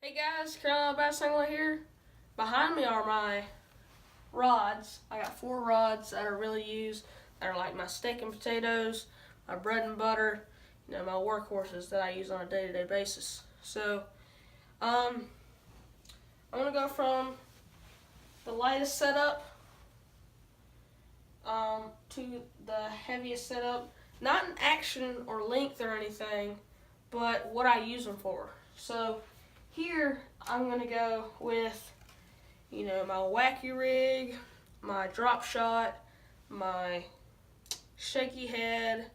Hey guys, Curado Bass Angler here. Behind me are my rods. I got 4 rods that I really use. That are like my steak and potatoes, my bread and butter, my workhorses that I use on a day-to-day basis. So, I'm gonna go from the lightest setup to the heaviest setup. Not in action or length or anything, but what I use them for. So here I'm gonna go with, my wacky rig, my drop shot, my shaky head,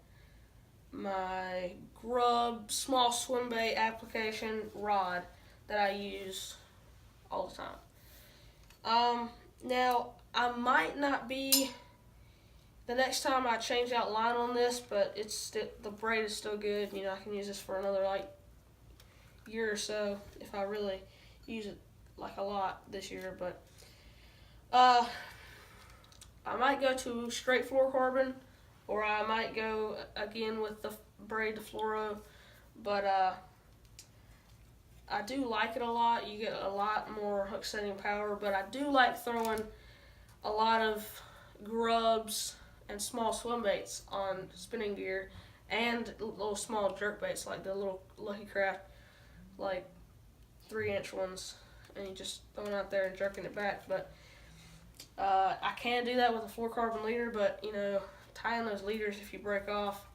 my grub small swim bait application rod that I use all the time. Now I might not be the next time I change out line on this, but the braid is still good. I can use this for another year or so if I really use it a lot this year. But I might go to straight fluorocarbon, or I might go again with the braid to fluoro. But I do like it a lot. You get a lot more hook setting power, but I do like throwing a lot of grubs and small swim baits on spinning gear, and little small jerk baits like the little Lucky Craft, 3-inch ones, and you just throwing out there and jerking it back. But I can do that with a fluorocarbon leader, but tying those leaders if you break off,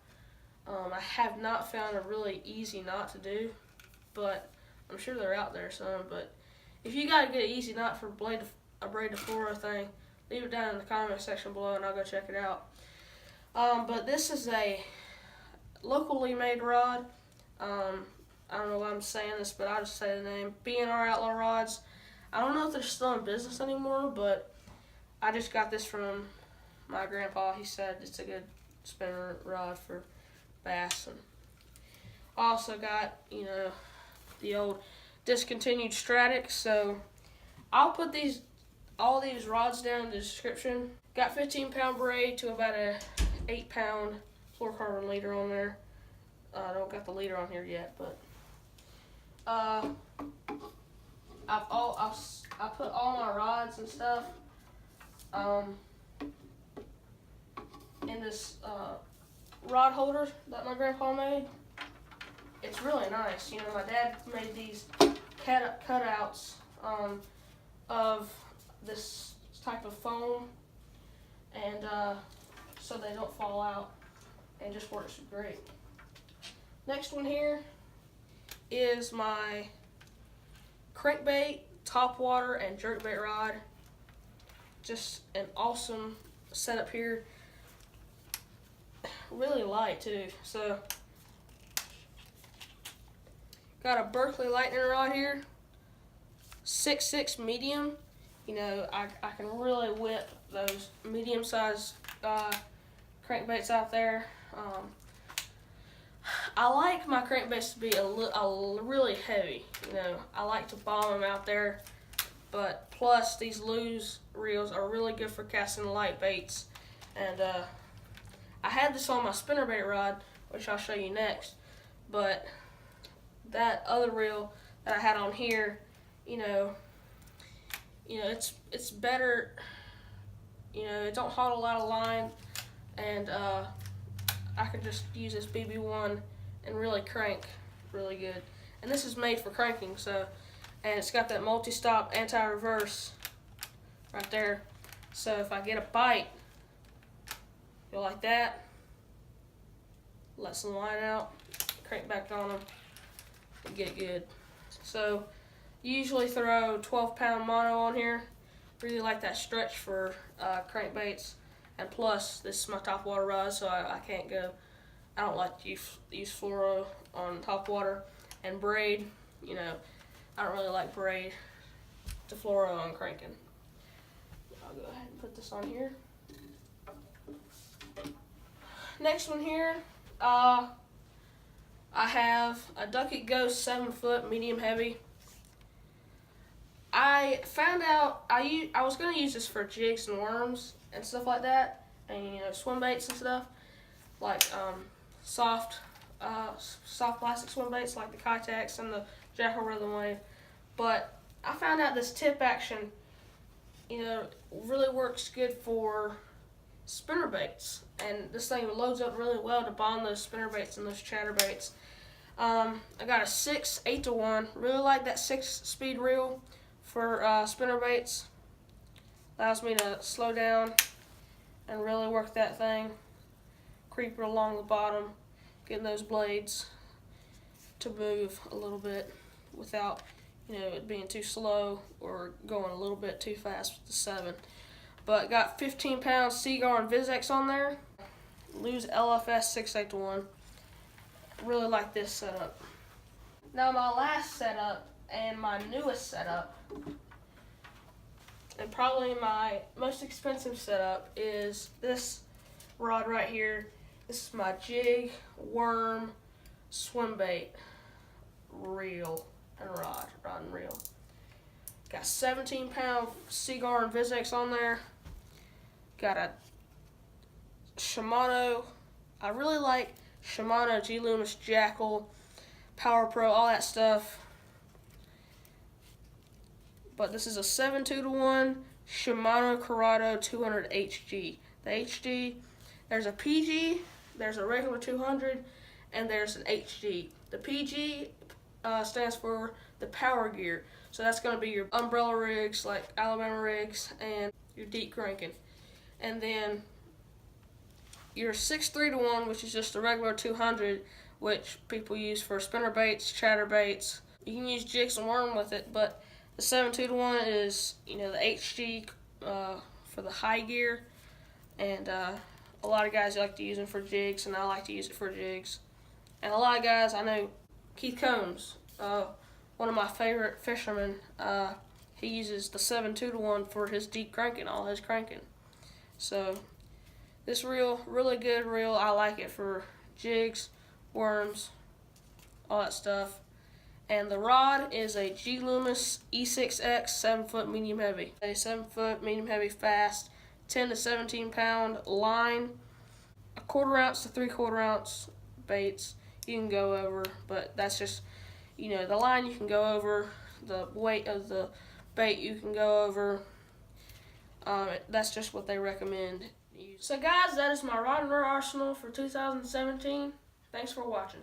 I have not found a really easy knot to do, but I'm sure they're out there some. But if you got a good easy knot for a braid to fluoro thing, leave it down in the comment section below and I'll go check it out. But this is a locally made rod. I don't know why I'm saying this, but I'll just say the name. B&R Outlaw rods. I don't know if they're still in business anymore, but I just got this from my grandpa. He said it's a good spinner rod for bass. And I also got, the old discontinued stradic. So I'll put all these rods down in the description. Got 15-pound braid to about a 8-pound fluorocarbon leader on there. I don't got the leader on here yet, but I put all my rods and stuff in this rod holder that my grandpa made. It's really nice. My dad made these cutouts of this type of foam, and so they don't fall out, and just works great. Next one here is my crankbait, topwater, and jerkbait rod. Just an awesome setup here. Really light too. So got a Berkeley lightning rod here, 6'6" medium. I can really whip those medium-sized crankbaits out there. I like my crankbaits to be really heavy. I like to bomb them out there. But plus, these Lews reels are really good for casting light baits. And I had this on my spinnerbait rod, which I'll show you next. But that other reel that I had on here, it's better. It don't hold a lot of line, and I can just use this BB1 and really crank really good. And this is made for cranking, and it's got that multi-stop anti-reverse right there. So if I get a bite, go like that, let some line out, crank back on them, and get good. So usually throw 12-pound mono on here. Really like that stretch for crankbaits. And plus, this is my topwater rod, so I don't like to use fluoro on topwater. And braid, I don't really like braid to fluoro on cranking. I'll go ahead and put this on here. Next one here, I have a Duckett Ghost 7-foot medium heavy. I found out I was going to use this for jigs and worms and stuff like that, and swim baits and stuff, like soft plastic swim baits like the Kitex and the Jackal Rhythm Wave. But I found out this tip action, really works good for spinner baits, and this thing loads up really well to bond those spinner baits and those chatter baits. I got a 6 8-to-1. Really like that 6-speed reel for spinner baits. Allows me to slow down and really work that thing, creep it along the bottom, getting those blades to move a little bit without it being too slow or going a little bit too fast with the 7. But got 15-pound Seaguar and Vizex on there. Lews LFS 6 8-to-1. Really like this setup. Now my last setup and my newest setup, and probably my most expensive setup, is this rod right here. This is my jig, worm, swim bait, reel, and rod and reel. Got 17-pound Seaguar and Vizex on there. Got a Shimano. I really like Shimano, G Loomis, Jackal, Power Pro, all that stuff. But this is a 7 2-to-1 Shimano Curado 200 HG. The HG, there's a PG, there's a regular 200, and there's an HG. The PG stands for the power gear. So that's going to be your umbrella rigs, like Alabama rigs, and your deep cranking. And then your 6 3-to-1, which is just a regular 200, which people use for spinner baits, chatter baits. You can use jigs and worm with it, but the 7 2-to-1 is, the HG for the high gear. And a lot of guys like to use them for jigs, and I like to use it for jigs. And a lot of guys, I know Keith Combs, one of my favorite fishermen, he uses the 7 2-to-1 for his deep cranking, all his cranking. So this reel, really good reel. I like it for jigs, worms, all that stuff. And the rod is a G Loomis E6X 7-foot medium heavy. A 7-foot medium heavy fast, 10 to 17 pound line, a 1/4 ounce to 3/4 ounce baits you can go over, but that's just, the line you can go over, the weight of the bait you can go over. That's just what they recommend. So guys, that is my rod and lure arsenal for 2017. Thanks for watching.